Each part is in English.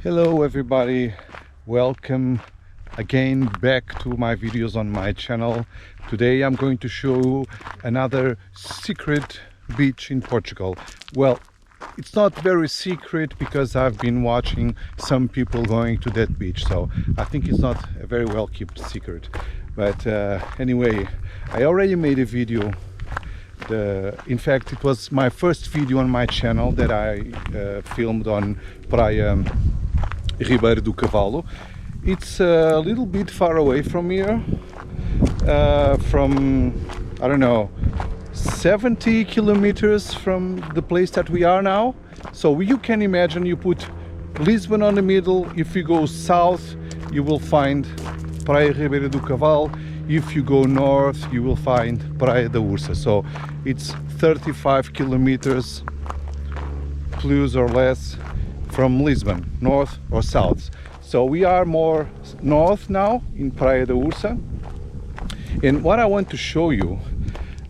Hello everybody, welcome again back to my videos on my channel. Today I'm going to show another secret beach in Portugal. Well, it's not very secret because I've been watching some people going to that beach, so I think it's not a very well kept secret. But anyway, I already made a video. In fact, it was my first video on my channel that I filmed on Praia do Cavalo. It's a little bit far away from here, from, I don't know, 70 kilometers from the place that we are now. So you can imagine, you put Lisbon on the middle. If you go south, you will find Praia do Cavalo. If you go north, you will find Praia da Ursa. So it's 35 kilometers plus or less from Lisbon, north or south. So we are more north now in Praia da Ursa. And what I want to show you,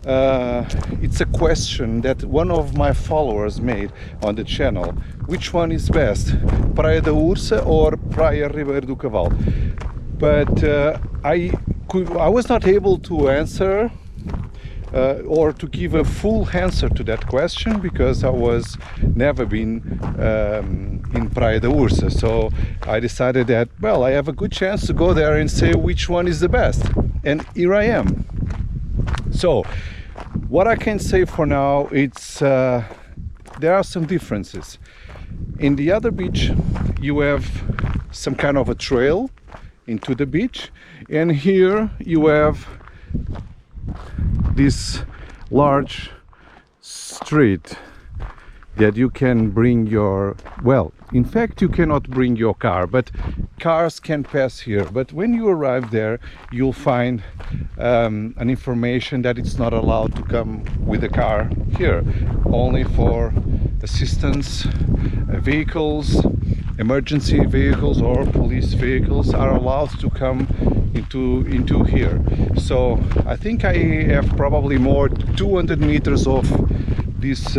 it's a question that one of my followers made on the channel. Which one is best, Praia da Ursa or Praia do Cavalo? But I was not able to answer or to give a full answer to that question because I was never been in Praia da Ursa. So I decided that, well, I have a good chance to go there and say which one is the best. And here I am. So what I can say for now, it's there are some differences. In the other beach you have some kind of a trail into the beach, and here you have this large street that you can bring your, well, in fact you cannot bring your car, but cars can pass here. But when you arrive there, you'll find an information that it's not allowed to come with a car here, only for assistance vehicles, emergency vehicles or police vehicles are allowed to come into here. So I think I have probably more 200 meters of this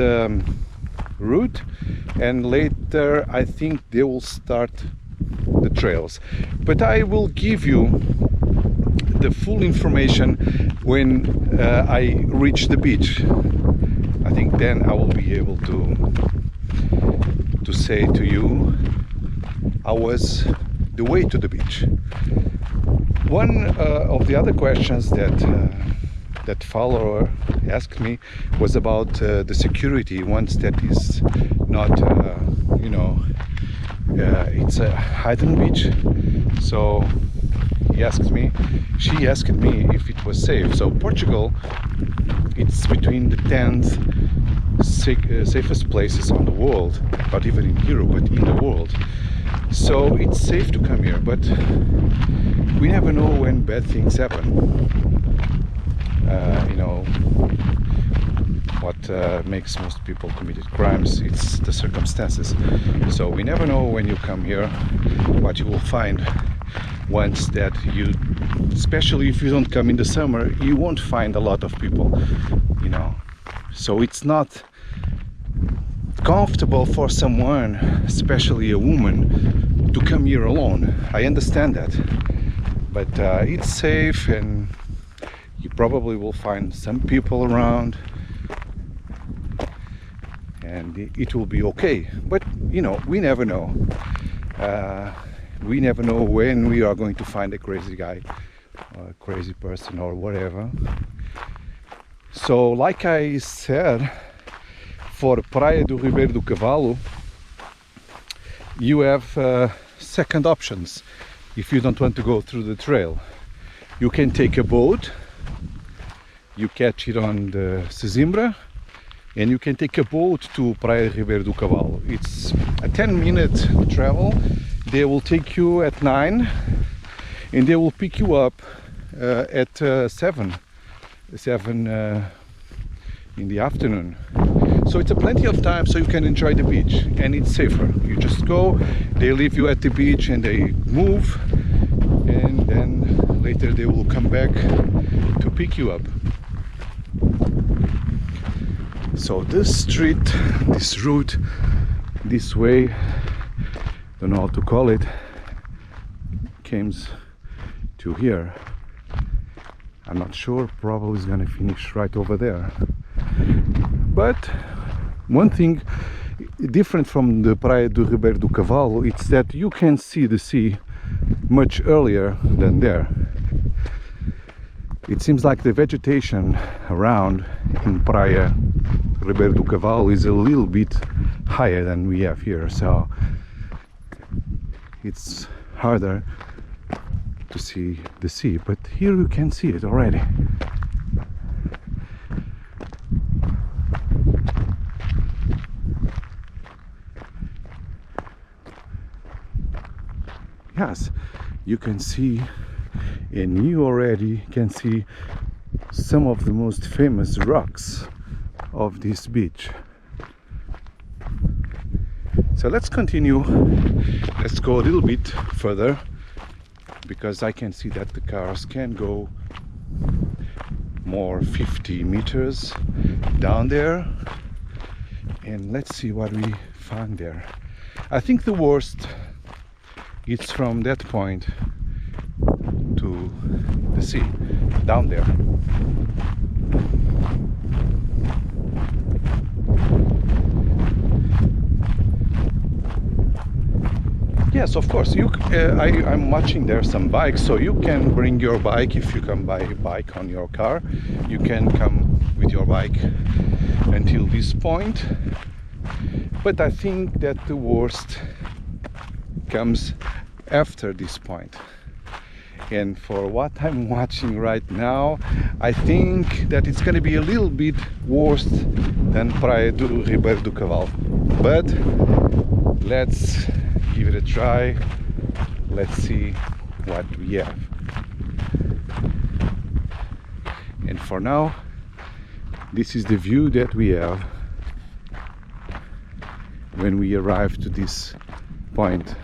route, and later I think they will start the trails. But I will give you the full information when I reach the beach. I think then I will be able to say to you how was the way to the beach. One of the other questions that follower asked me was about the security once that is not, you know, it's a hidden beach. So she asked me if it was safe. So Portugal, it's between the 10th safest places on the world, not even in Europe, but in the world. So it's safe to come here, but we never know when bad things happen. You know, what makes most people commit crimes, it's the circumstances. So we never know when you come here what you will find. Once that you, especially if you don't come in the summer, you won't find a lot of people, you know. So it's not comfortable for someone, especially a woman, to come here alone. I understand that, but it's safe, and you probably will find some people around, and it will be okay. But you know, we never know. We never know when we are going to find a crazy guy or a crazy person or whatever. So like I said, for Praia do Cavalo, you have second options. If you don't want to go through the trail, you can take a boat, you catch it on the Sesimbra, and you can take a boat to Praia do Cavalo. It's a 10-minute travel. They will take you at 9 and they will pick you up at 7 in the afternoon. So it's a plenty of time so you can enjoy the beach, and it's safer. You just go, they leave you at the beach and they move, and then later they will come back to pick you up. So this street, this route, this way don't know how to call it, comes to here. I'm not sure, probably it's gonna finish right over there. But one thing different from the Praia do Ribeiro do Cavalo, it's that you can see the sea much earlier than there. It seems like the vegetation around in Praia Ribeiro do Cavalo is a little bit higher than we have here, so it's harder to see the sea, but here you can see it already. Yes, you can see, and you already can see some of the most famous rocks of this beach. So let's continue. Let's go a little bit further, because I can see that the cars can go more 50 meters down there, and let's see what we find there. I think the worst is from that point to the sea down there. Yes, of course. I'm watching there some bikes, so you can bring your bike. If you come by bike on your car, you can come with your bike until this point. But I think that the worst comes after this point. And for what I'm watching right now, I think that it's going to be a little bit worse than Praia do Ribeiro do Cavalo. But let's give it a try. Let's see what we have. And for now, this is the view that we have when we arrive to this point.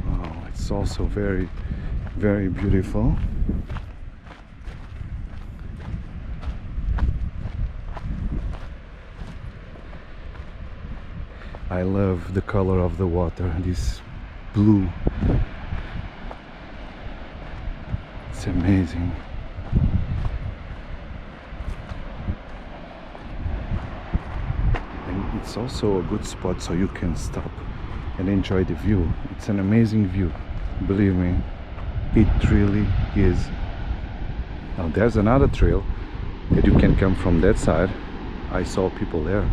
Wow, it's also very, very beautiful. I love the color of the water, this blue. It's amazing. And it's also a good spot so you can stop and enjoy the view. It's an amazing view, believe me, it really is. Now there's another trail that you can come from that side. I saw people there.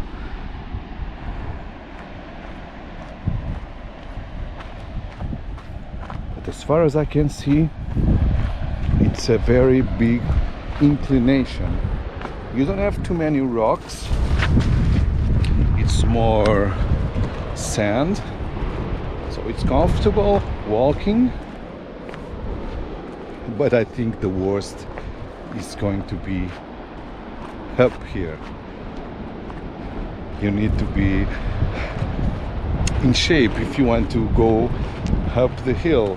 As far as I can see, it's a very big inclination. You don't have too many rocks, it's more sand, so it's comfortable walking. But I think the worst is going to be up here. You need to be in shape if you want to go up the hill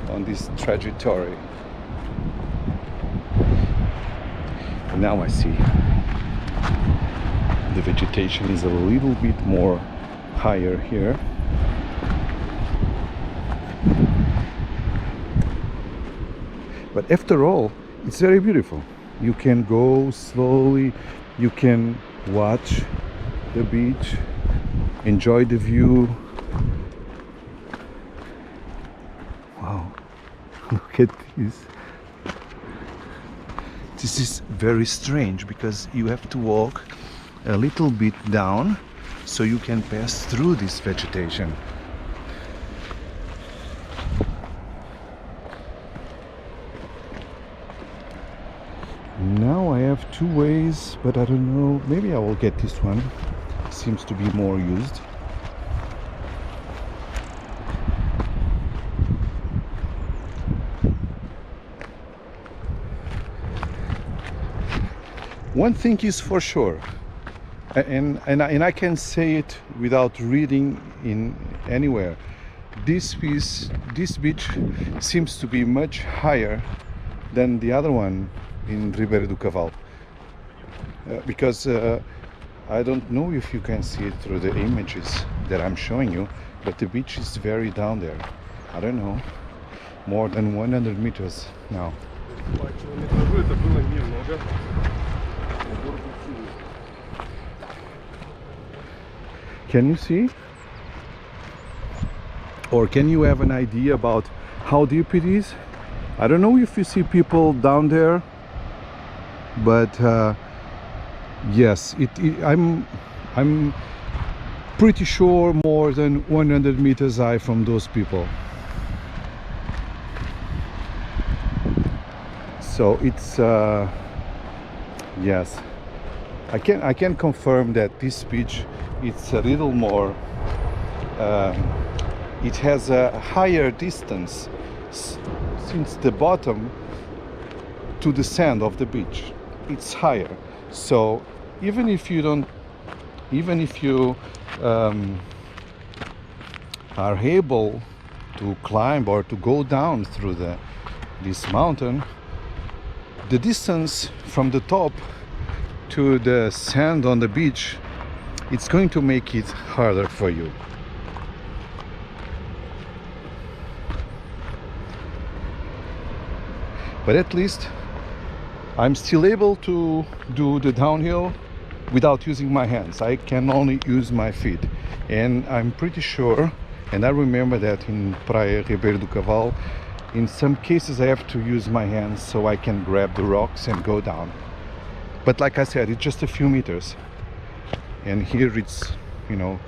on this trajectory. And now I see the vegetation is a little bit more higher here. But after all, it's very beautiful. You can go slowly, you can watch the beach, enjoy the view. Wow, look at this. This is very strange because you have to walk a little bit down so you can pass through this vegetation. Now I have two ways, but I don't know, maybe I will get this one. Seems to be more used. One thing is for sure, and I can say it without reading in anywhere, this beach seems to be much higher than the other one in Ribeiro do Cavalo. because I don't know if you can see it through the images that I'm showing you, but the beach is very down there. I don't know, more than 100 meters now. Can you see? Or can you have an idea about how deep it is? I don't know if you see people down there, but yes, I'm pretty sure more than 100 meters high from those people. So it's yes, I can confirm that this beach, it's a little more it has a higher distance since the bottom to the sand of the beach. It's higher, so even if you are able to climb or to go down through this mountain, the distance from the top to the sand on the beach, it's going to make it harder for you. But at least I'm still able to do the downhill without using my hands. I can only use my feet, and I'm pretty sure, and I remember that in Praia Ribeiro do Cavalo, in some cases I have to use my hands so I can grab the rocks and go down. But like I said, it's just a few meters, and here it's, you know,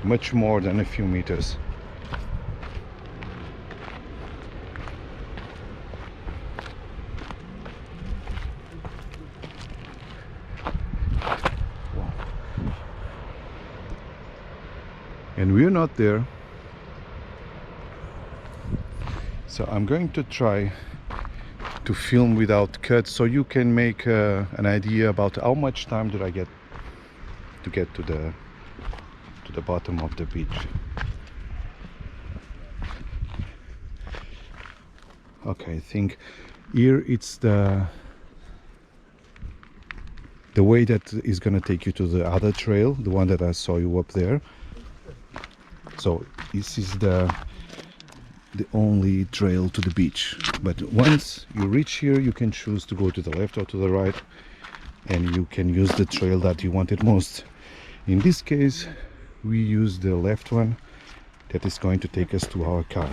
much more than a few meters. And we're not there, so I'm going to try to film without cuts so you can make an idea about how much time did I get to the bottom of the beach. Okay, I think here it's the way that is gonna take you to the other trail, the one that I saw you up there. So this is the only trail to the beach, but once you reach here you can choose to go to the left or to the right, and you can use the trail that you wanted most. In this case we use the left one that is going to take us to our car,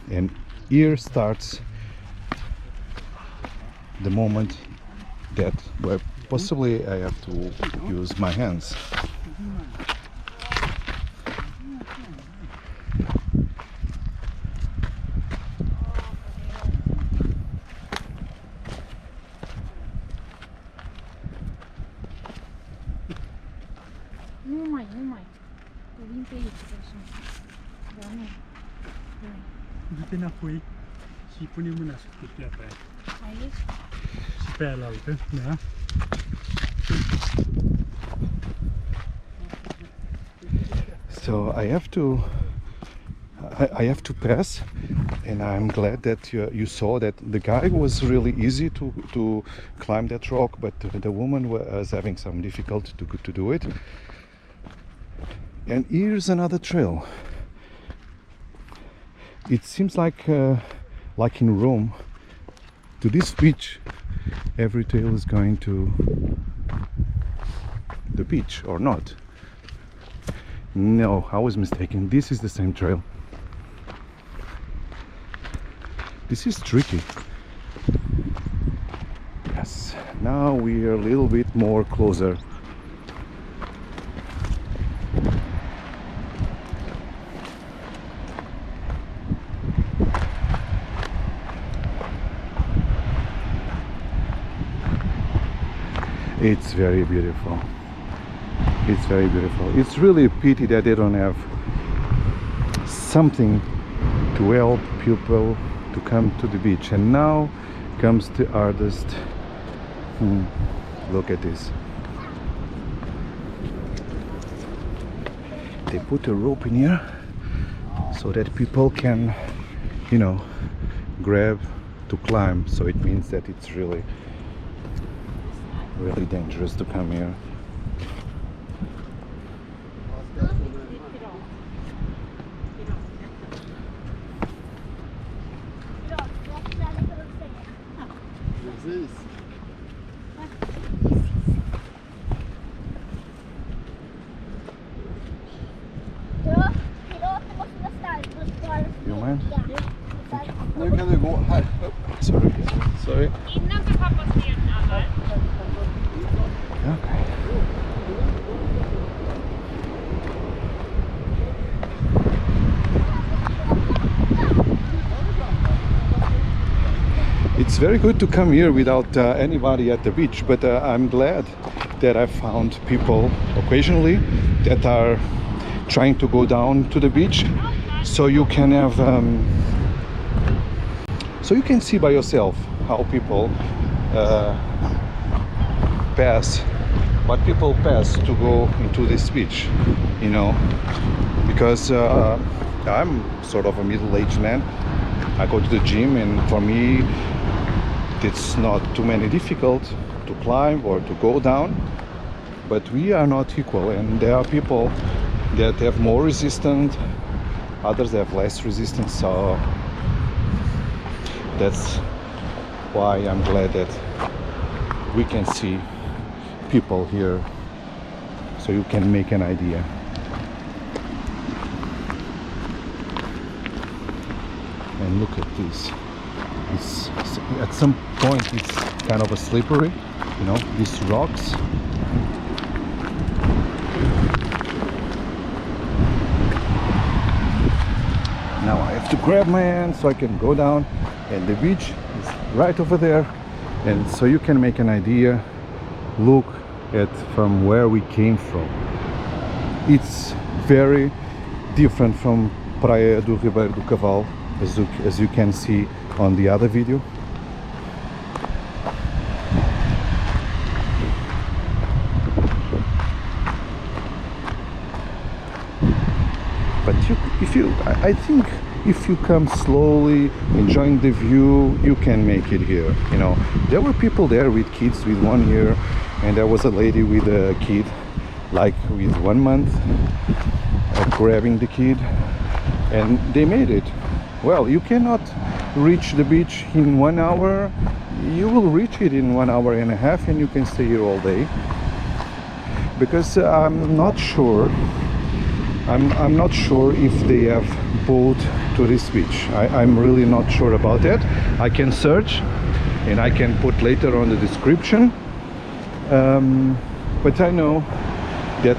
and here starts the moment that where possibly I have to use my hands. Nu mai. Eu vin pe aici, așa. Dar nu. Du-te înapoi și pune mâna sub cutia pe aia. Aici? Și pe aia la altă, da? So I have to pass, and I'm glad that you saw that the guy was really easy to climb that rock, but the woman was having some difficulty to do it. And here's another trail. It seems like in Rome, to this beach, every trail is going to the beach, or not? No, I was mistaken. This is the same trail. This is tricky. Yes, now we are a little bit more closer. It's very beautiful. It's very beautiful. It's really a pity that they don't have something to help people to come to the beach. And now comes the hardest. Look at this. They put a rope in here so that people can, you know, grab to climb. So it means that it's really really dangerous to come here. Precis. You mind? Nu kan du gå här. Sorry. Sorry. Innanför pappas stenallar. Okay. It's very good to come here without anybody at the beach, but I'm glad that I found people occasionally that are trying to go down to the beach, so you can have so you can see by yourself how people pass, what people pass to go into this beach, you know, because I'm sort of a middle-aged man. I go to the gym, and for me it's not too many difficult to climb or to go down, but we are not equal, and there are people that have more resistance, others have less resistance, so that's why I'm glad that we can see people here, so you can make an idea. And look at this. It's at some point it's kind of a slippery, you know, these rocks. Now I have to grab my hand so I can go down, and the beach is right over there, and so you can make an idea. Look at from where we came from. It's very different from Praia do Cavalo, as you can see on the other video. But I think if you come slowly, enjoying the view, you can make it here. You know, there were people there with kids with 1 year, and there was a lady with a kid, like with 1 month, grabbing the kid, and they made it. Well, you cannot reach the beach in 1 hour. You will reach it in 1 hour and a half, and you can stay here all day. Because I'm not sure if they have boat to this beach. I'm really not sure about that. I can search, and I can put later on the description. But I know that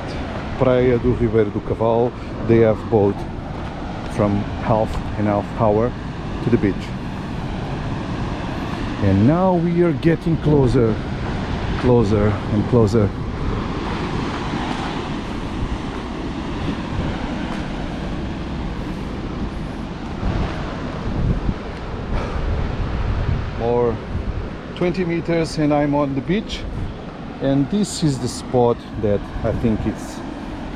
Praia do Ribeiro do Cavalo, they have boat from half hour to the beach. And now we are getting closer and closer. More 20 meters and I'm on the beach, and this is the spot that I think it's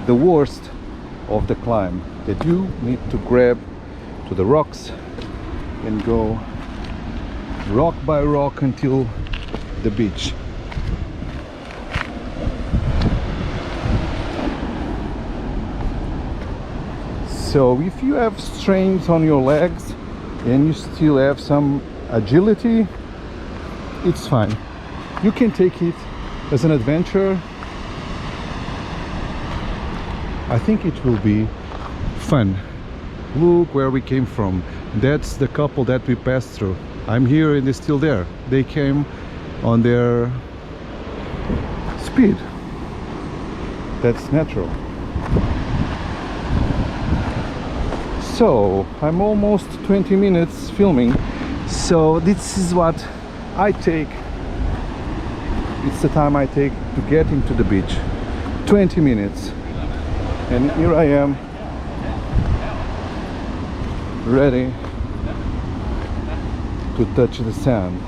the worst of the climb, that you need to grab to the rocks and go rock by rock until the beach. So if you have strains on your legs and you still have some agility, it's fine. You can take it as an adventure. I think it will be fun. Look where we came from. That's the couple that we passed through. I'm here and they're still there. They came on their speed. That's natural. So I'm almost 20 minutes filming. So this is what I take. It's the time I take to get into the beach. 20 minutes. And here I am, ready to touch the sand.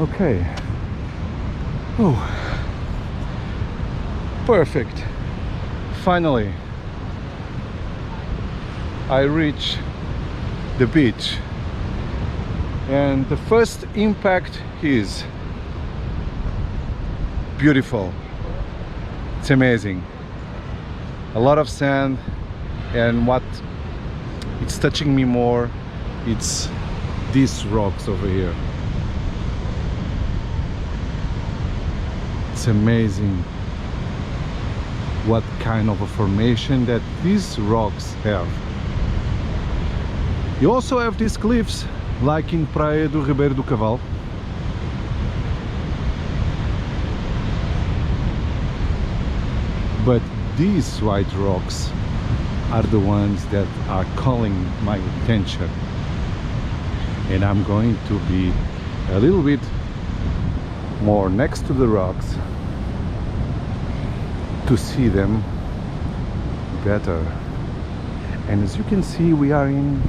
Okay. Oh, Perfect. Finally, I reach the beach, and the first impact is beautiful. It's amazing. A lot of sand, and what it's touching me more, it's these rocks over here. It's amazing what kind of a formation that these rocks have. You also have these cliffs like in Praia do Ribeiro do Cavalo. But these white rocks are the ones that are calling my attention, and I'm going to be a little bit more next to the rocks to see them better. And as you can see, we are in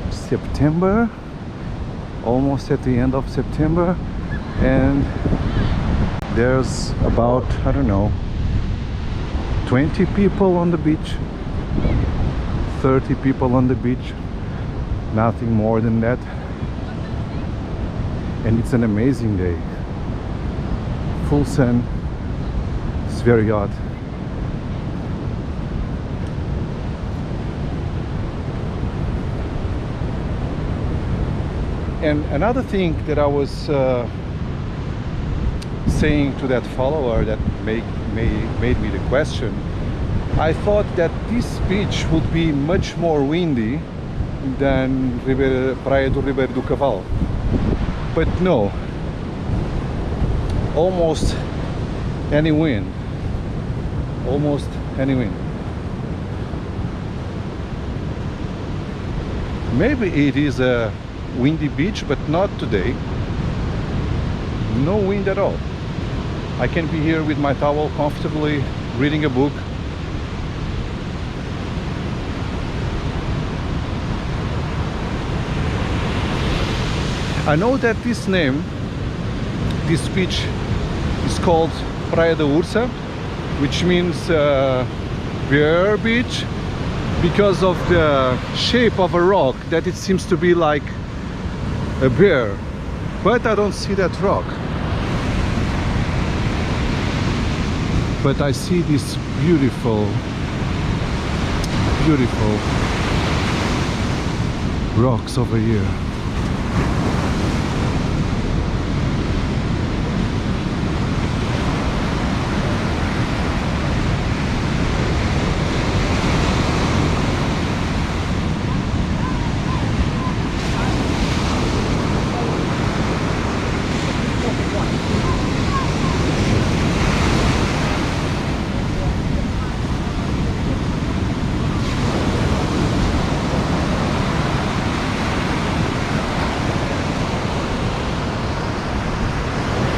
September, almost at the end of September, and there's about, I don't know, 20 people on the beach, 30 people on the beach, nothing more than that. And it's an amazing day, full sun, it's very hot. And another thing that I was saying to that follower that made me the question, I thought that this beach would be much more windy than Praia do Ribeiro do Cavalo. But no, almost any wind, almost any wind. Maybe it is a windy beach, but not today. No wind at all. I can be here with my towel comfortably reading a book. I know that this name, this beach, is called Praia da Ursa, which means bear beach, because of the shape of a rock that it seems to be like a bear, but I don't see that rock. But I see these beautiful rocks over here.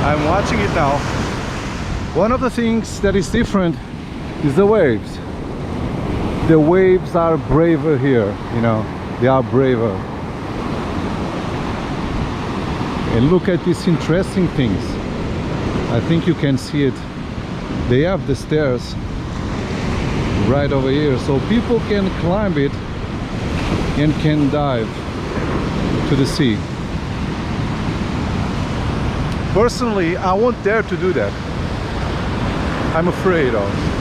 I'm watching it now. One of the things that is different is the waves. The waves are braver here, you know, they are braver. And look at these interesting things. I think you can see it. They have the stairs right over here, so people can climb it and can dive to the sea. Personally, I won't dare to do that. I'm afraid of.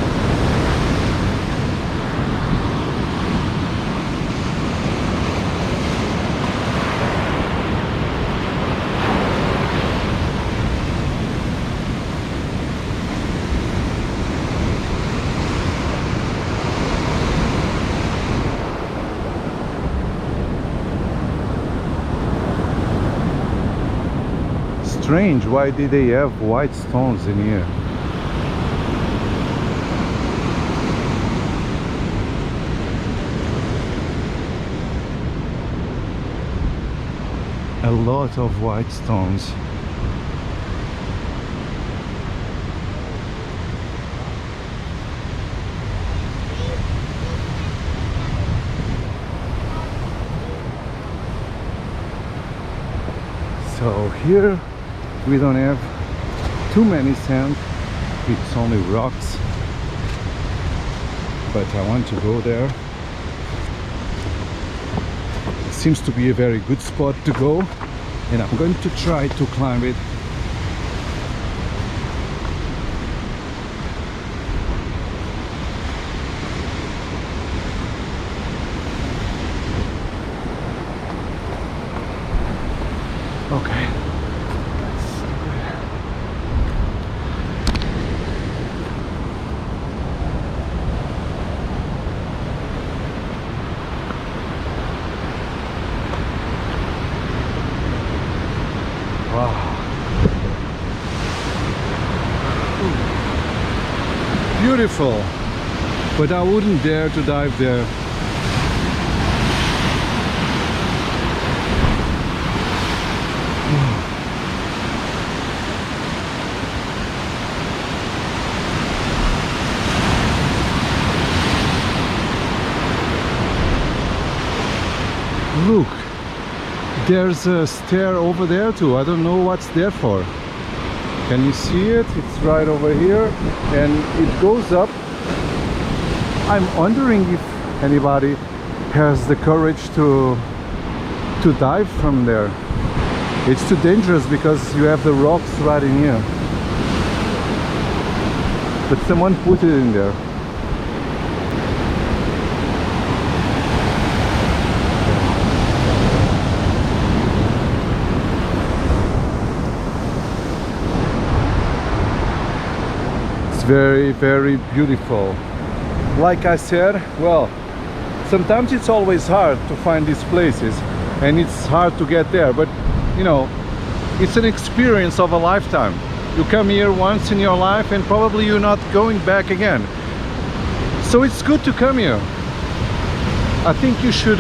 Strange, why did they have white stones in here? A lot of white stones. So here we don't have too many sand, It's only rocks, but I want to go there. It seems to be a very good spot to go, and I'm going to try to climb it. Okay. Wow. Beautiful. But I wouldn't dare to dive there. Look, there's a stair over there too. I don't know what's there for. Can you see it? It's right over here and it goes up. I'm wondering if anybody has the courage to dive from there. It's too dangerous because you have the rocks right in here. But someone put it in there. Very, very beautiful. Like I said, well, sometimes it's always hard to find these places and it's hard to get there, but you know, it's an experience of a lifetime. You come here once in your life and probably you're not going back again, so it's good to come here. I think you should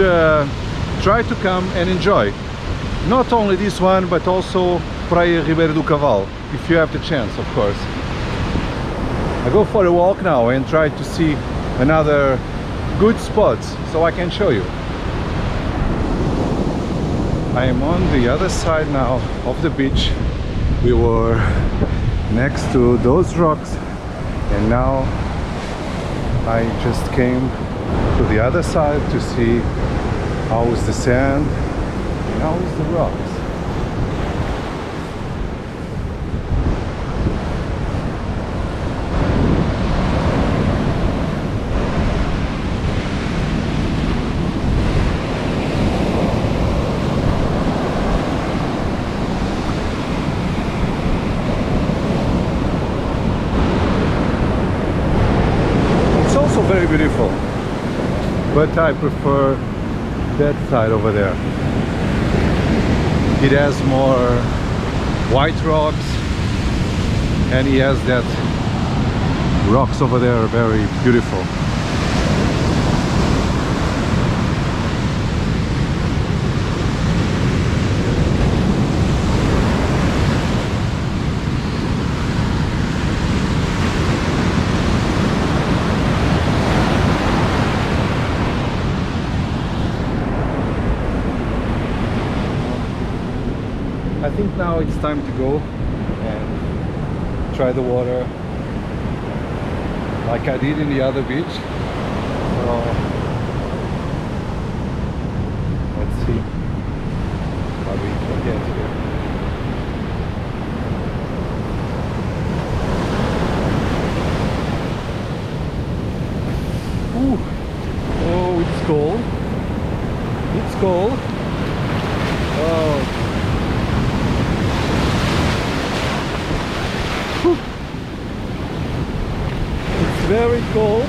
try to come and enjoy not only this one but also Praia Ribeira do Cavalo, if you have the chance, of course. I go for a walk now and try to see another good spots so I can show you. I am on the other side now of the beach. We were next to those rocks and now I just came to the other side to see how is the sand and how is the rocks. Very beautiful, but I prefer that side over there. It has more white rocks and he has that rocks over there, very beautiful. I think now it's time to go and try the water like I did in the other beach. So let's see how we can get here. Ooh. Oh, it's cold. It's cold. Oh. Very cold.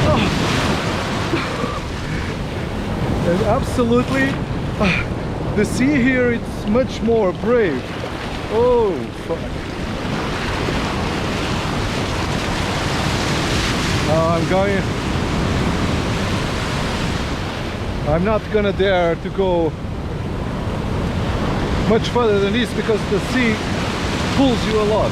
Oh. And absolutely the sea here, it's much more brave. Oh fuck. I'm not gonna dare to go much further than this because the sea pulls you a lot.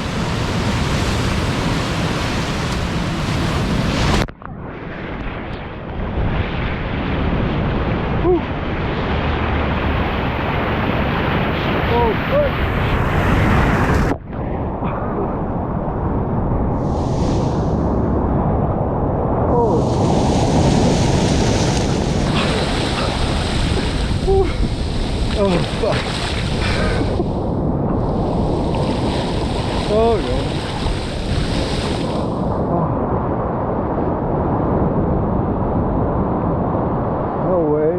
Oh yeah. No way.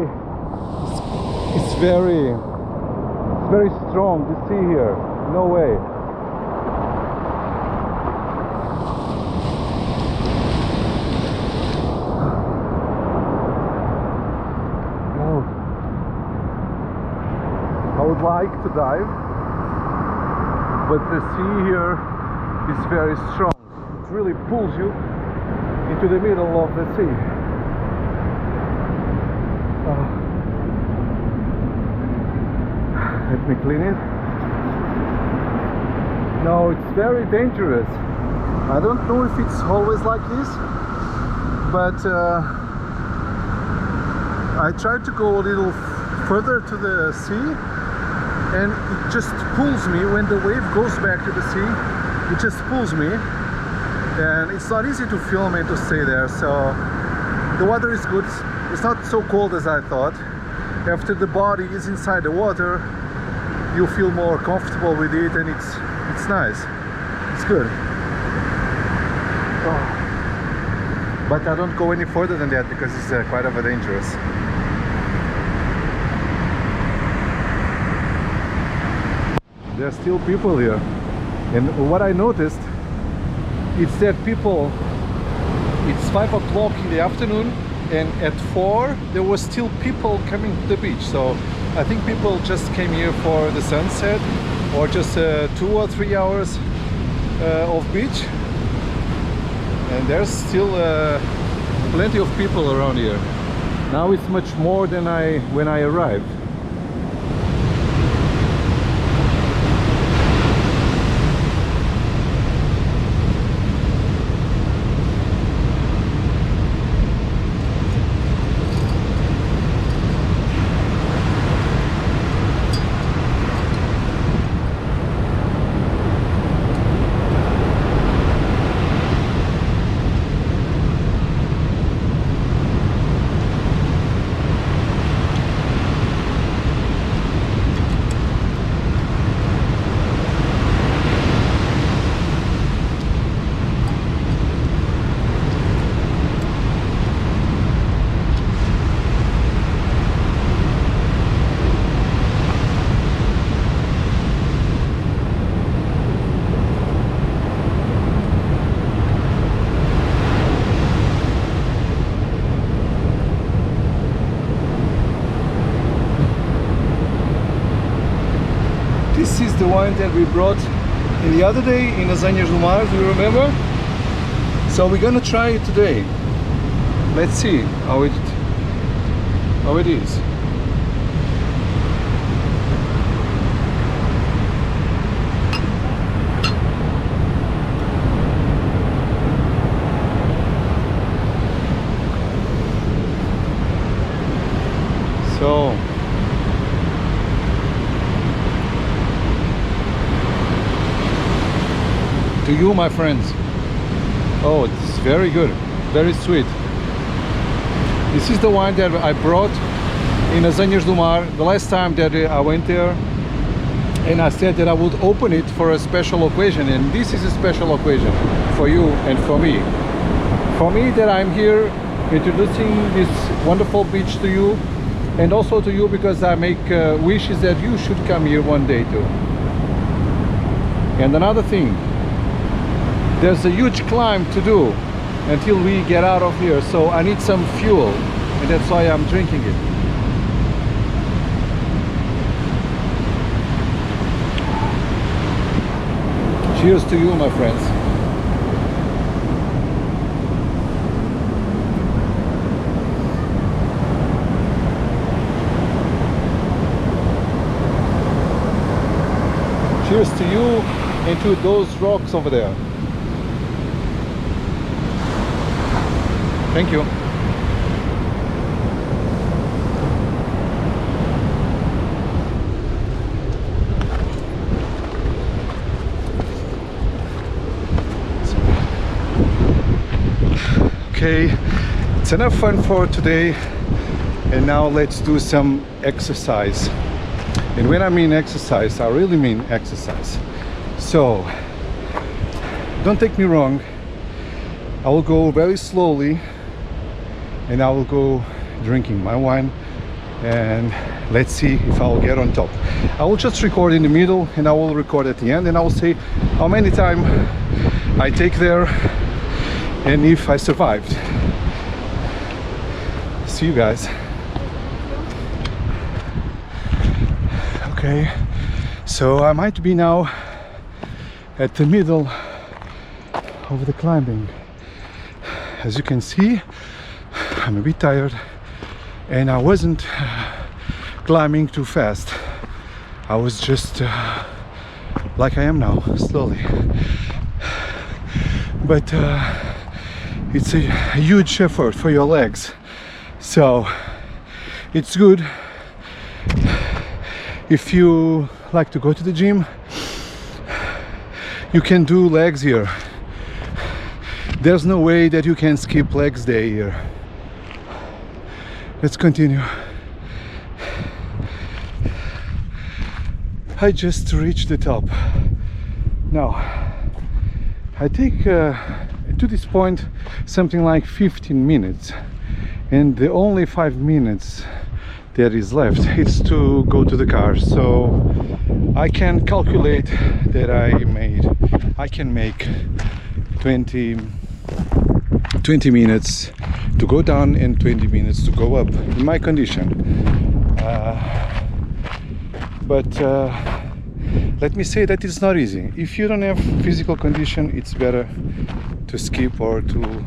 It's very strong to see here. No way. Oh. I would like to dive, but the sea here is very strong. It really pulls you into the middle of the sea. Let me clean it. No, it's very dangerous. I don't know if it's always like this, but I tried to go a little further to the sea, and it just pulls me when the wave goes back to the sea. It just pulls me, and it's not easy to film and to stay there. So the water is good. It's not so cold as I thought. After the body is inside the water, you feel more comfortable with it, and it's nice. It's good. Oh. But I don't go any further than that because it's quite of a dangerous. There's still people here, and what I noticed is that people, it's 5 o'clock in the afternoon, and at 4 there was still people coming to the beach. So I think people just came here for the sunset, or just 2 or 3 hours of beach, and there's still plenty of people around here. Now it's much more than when I arrived. This is the wine that we brought in the other day in Lasagnas do Mar, do you remember? So we're gonna try it today. Let's see how it is. So to you, my friends. Oh, it's very good, very sweet. This is the wine that I brought in Lasagnas do Mar the last time that I went there, and I said that I would open it for a special occasion, and this is a special occasion for you and for me. For me, that I'm here introducing this wonderful beach to you, and also to you because I make wishes that you should come here one day too. And another thing, there's a huge climb to do until we get out of here, so I need some fuel, and that's why I'm drinking it. Cheers to you, my friends. Cheers to you and to those rocks over there. Thank you. Okay, it's enough fun for today, and now let's do some exercise. And when I mean exercise, I really mean exercise. So don't take me wrong, I will go very slowly and I will go drinking my wine, and let's see if I will get on top. I will just record in the middle and I will record at the end, and I will say how many time I take there and if I survived. See you guys. Okay, so I might be now at the middle of the climbing. As you can see, I'm a bit tired and I wasn't climbing too fast. I was just like I am now, slowly. But it's a huge effort for your legs, so it's good if you like to go to the gym. You can do legs here. There's no way that you can skip legs day here. Let's continue. I just reached the top. Now I take to this point something like 15 minutes, and the only 5 minutes that is left is to go to the car. So I can calculate that I can make 20 minutes to go down and 20 minutes to go up in my condition. But let me say that it's not easy. If you don't have physical condition, it's better to skip or to,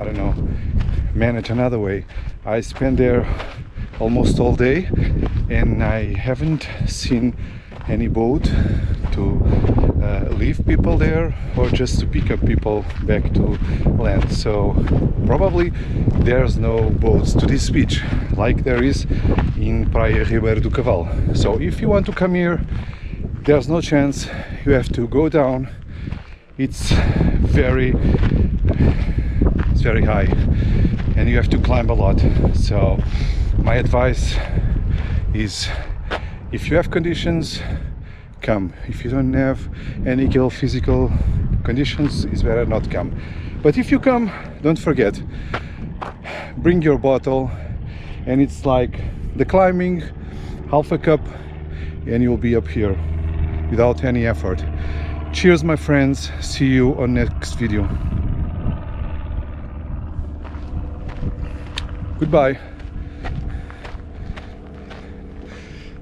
I don't know, manage another way. I spent there almost all day and I haven't seen any boat to leave people there or just to pick up people back to land. So probably there's no boats to this beach like there is in Praia do Cavalo. So if you want to come here, there's no chance. You have to go down. It's very high and you have to climb a lot. So my advice is, if you have conditions, come. If you don't have any physical conditions, it's better not come. But if you come, don't forget, bring your bottle, and it's like the climbing, half a cup and you'll be up here without any effort. Cheers, my friends. See you on next video. Goodbye.